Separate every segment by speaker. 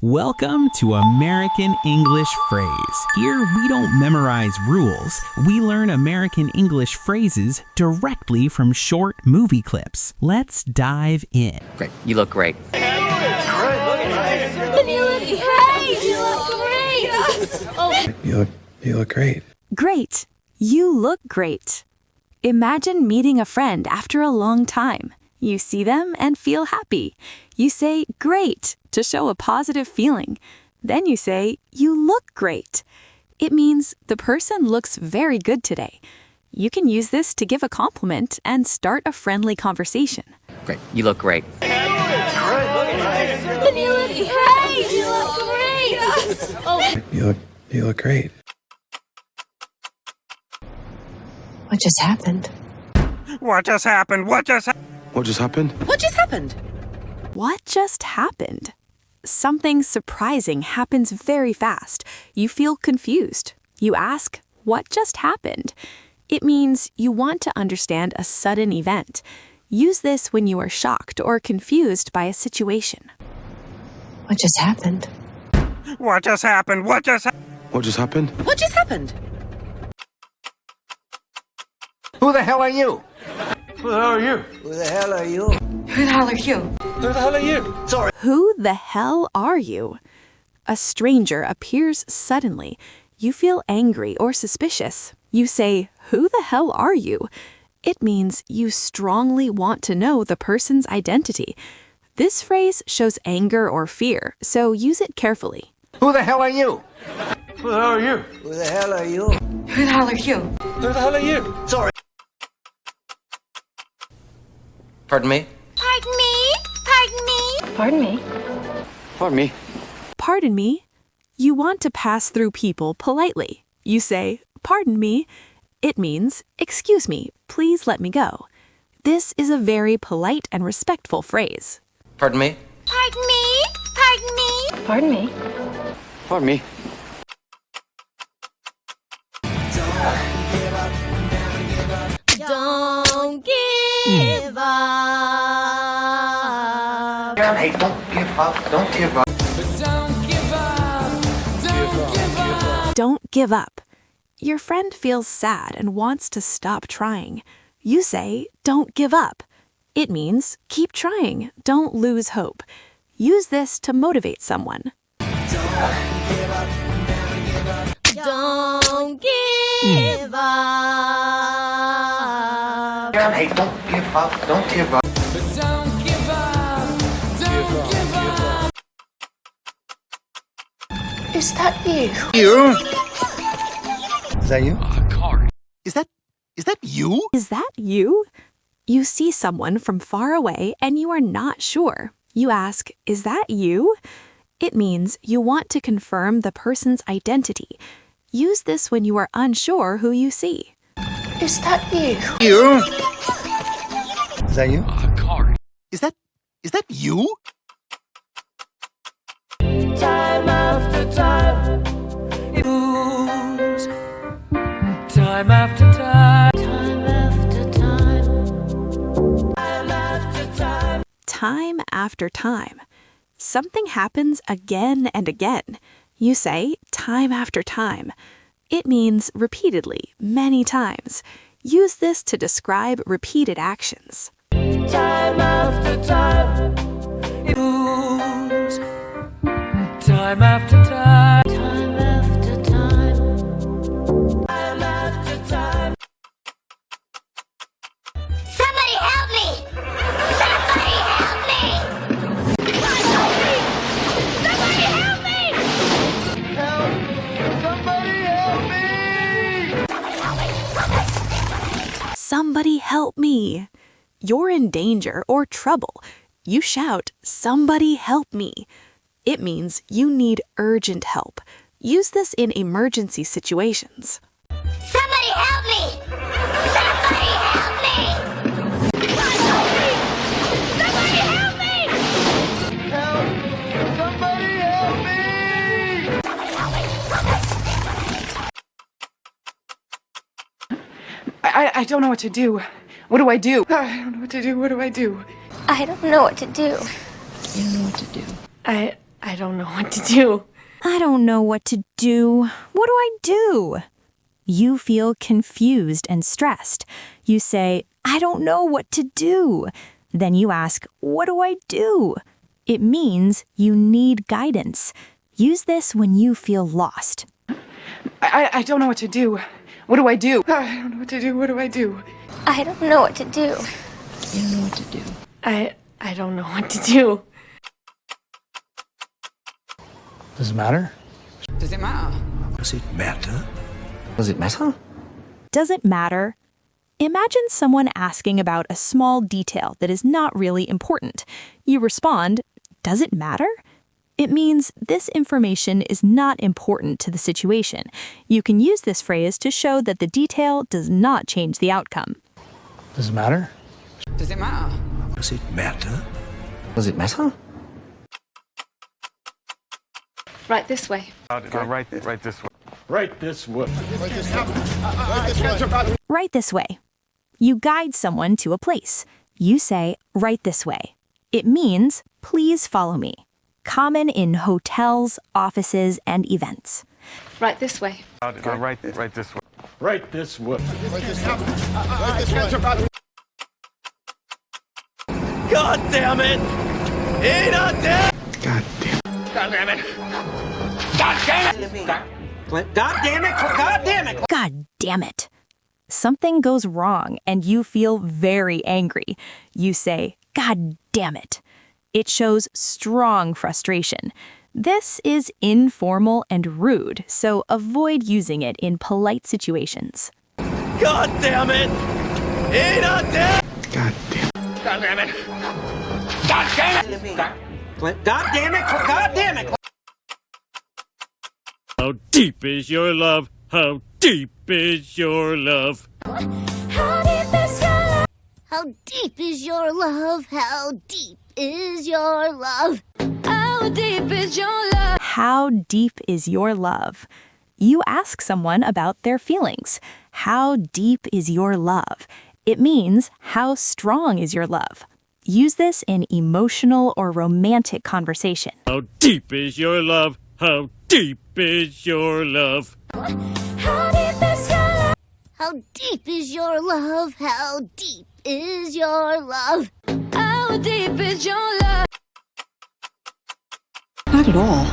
Speaker 1: Welcome to American English Phrase. Here we don't memorize rules. We learn American English phrases directly from short movie clips. Let's dive in.
Speaker 2: Great. You look great.
Speaker 3: You look great! You look great! Oh.
Speaker 4: You look great.
Speaker 5: Great. You look great. Imagine meeting a friend after a long time. You see them and feel happy. You say, great, to show a positive feeling. Then you say, you look great. It means the person looks very good today. You can use this to give a compliment and start a friendly conversation.
Speaker 2: Great. You look great.
Speaker 3: You look great! You look great! Oh.
Speaker 4: You look great.
Speaker 6: What just happened?
Speaker 7: What just happened? What just happened?
Speaker 4: What just happened?
Speaker 6: What just happened?
Speaker 5: What just happened? Something surprising happens very fast. You feel confused. You ask, what just happened? It means you want to understand a sudden event. Use this when you are shocked or confused by a situation.
Speaker 6: What just happened?
Speaker 7: What just happened? What just happened?
Speaker 4: What just happened?
Speaker 6: What just happened?
Speaker 7: Who the hell are you? Who the hell are you?
Speaker 6: Who the hell are you?
Speaker 7: Who the hell are you? Sorry.
Speaker 5: Who the hell are you? A stranger appears suddenly. You feel angry or suspicious. You say, who the hell are you? It means you strongly want to know the person's identity. This phrase shows anger or fear, so use it carefully.
Speaker 7: Who the hell are you? Who the hell are you?
Speaker 6: Who the hell are you?
Speaker 7: Who the hell are you? Who the hell are you? Sorry.
Speaker 2: Pardon me?
Speaker 3: Pardon me? Pardon me?
Speaker 6: Pardon me?
Speaker 4: Pardon me.
Speaker 5: Pardon me. You want to pass through people politely. You say, pardon me. It means, excuse me, please let me go. This is a very polite and respectful phrase.
Speaker 2: Pardon me?
Speaker 3: Pardon me? Pardon me?
Speaker 6: Pardon me?
Speaker 4: Pardon me.
Speaker 3: Don't give up.
Speaker 2: Hey, don't give up. Don't give up.
Speaker 5: Don't give up. Your friend feels sad and wants to stop trying. You say, don't give up. It means keep trying, don't lose hope. Use this to motivate someone.
Speaker 3: Don't give up.
Speaker 2: Hey, don't give up. Don't give up.
Speaker 6: Is that you?
Speaker 7: You?
Speaker 4: Is that you?
Speaker 7: Is that you?
Speaker 5: Is that you? You see someone from far away and you are not sure. You ask, is that you? It means you want to confirm the person's identity. Use this when you are unsure who you see.
Speaker 6: Is that you?
Speaker 7: You?
Speaker 4: Is that you?
Speaker 7: Is that you?
Speaker 8: Time after time, it moves. Time after time, time after time, time after time.
Speaker 5: Time after time. Something happens again and again. You say time after time. It means repeatedly, many times. Use this to describe repeated actions.
Speaker 8: Time after time, it moves. Time after time, time after time, time after time.
Speaker 3: Somebody help me! Somebody help me! Somebody help me!
Speaker 5: Somebody help me! You're in danger or trouble. You shout, somebody help me. It means you need urgent help. Use this in emergency situations.
Speaker 3: Somebody help me! Somebody help me! Somebody help me!
Speaker 9: I don't know what to do. What do I do? I don't know what to do. What do I do?
Speaker 3: I don't know what to do.
Speaker 6: You know what to do. I don't know what to do.
Speaker 5: I don't know what to do. What do I do? You feel confused and stressed. You say, I don't know what to do. Then you ask, what do I do? It means you need guidance. Use this when you feel lost.
Speaker 9: I don't know what to do. What do I do? I don't know what to do. What do I do?
Speaker 3: I don't know what to do.
Speaker 6: You know what to do.
Speaker 9: I don't know what to do.
Speaker 7: Does it matter?
Speaker 8: Does it matter?
Speaker 7: Does it matter?
Speaker 2: Does it matter?
Speaker 5: Does it matter? Imagine someone asking about a small detail that is not really important. You respond, does it matter? It means this information is not important to the situation. You can use this phrase to show that the detail does not change the outcome.
Speaker 7: Does it matter?
Speaker 8: Does it matter?
Speaker 7: Does it matter?
Speaker 2: Does it matter?
Speaker 6: Right this way.
Speaker 10: Right this way.
Speaker 7: Right this way.
Speaker 5: Right this way. You guide someone to a place. You say, right this way. It means, please follow me. Common in hotels, offices, and events.
Speaker 6: Right this way.
Speaker 10: Right this way.
Speaker 7: Right this way.
Speaker 8: God damn it! Ain't not dead!
Speaker 7: God damn.
Speaker 8: God damn it! God damn it! God damn it! God damn it!
Speaker 5: God damn it. Something goes wrong and you feel very angry. You say, God damn it. It shows strong frustration. This is informal and rude, so avoid using it in polite situations.
Speaker 8: God damn it! Ain't not dead!
Speaker 7: God damn.
Speaker 8: God damn it! God damn it! God damn it! God damn it!
Speaker 11: How deep is your love? How deep is your love?
Speaker 3: How deep is your love? How deep is your love? How deep is your love? How deep is your love?
Speaker 5: How deep is your love? You ask someone about their feelings. How deep is your love? It means how strong is your love? Use this in emotional or romantic conversation.
Speaker 11: How deep is your love? How deep is your love?
Speaker 3: How deep is your love? How deep is your love? How deep is your love? How deep is your love?
Speaker 6: Not at all.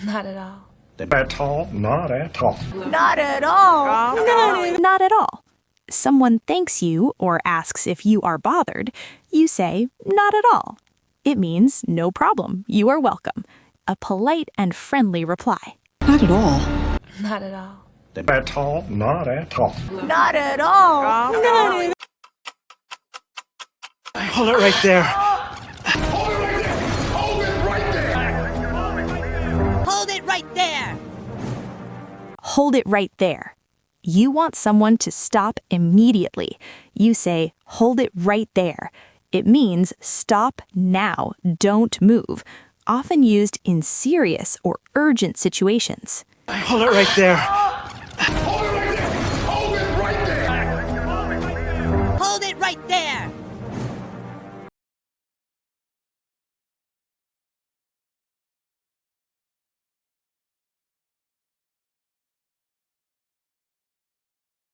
Speaker 9: Not at all.
Speaker 7: At all? Not at all.
Speaker 5: Not at all. Not at all. Someone thanks you or asks if you are bothered. You say, not at all. It means no problem. You are welcome. A polite and friendly reply.
Speaker 6: Not at all.
Speaker 9: Not at all.
Speaker 7: At all? Not at all.
Speaker 5: Not at all.
Speaker 7: Hold it right there.
Speaker 8: Hold it right there!
Speaker 5: Hold it right there. You want someone to stop immediately. You say, hold it right there. It means stop now, don't move. Often used in serious or urgent situations.
Speaker 7: Hold it right there.
Speaker 8: Hold it right there!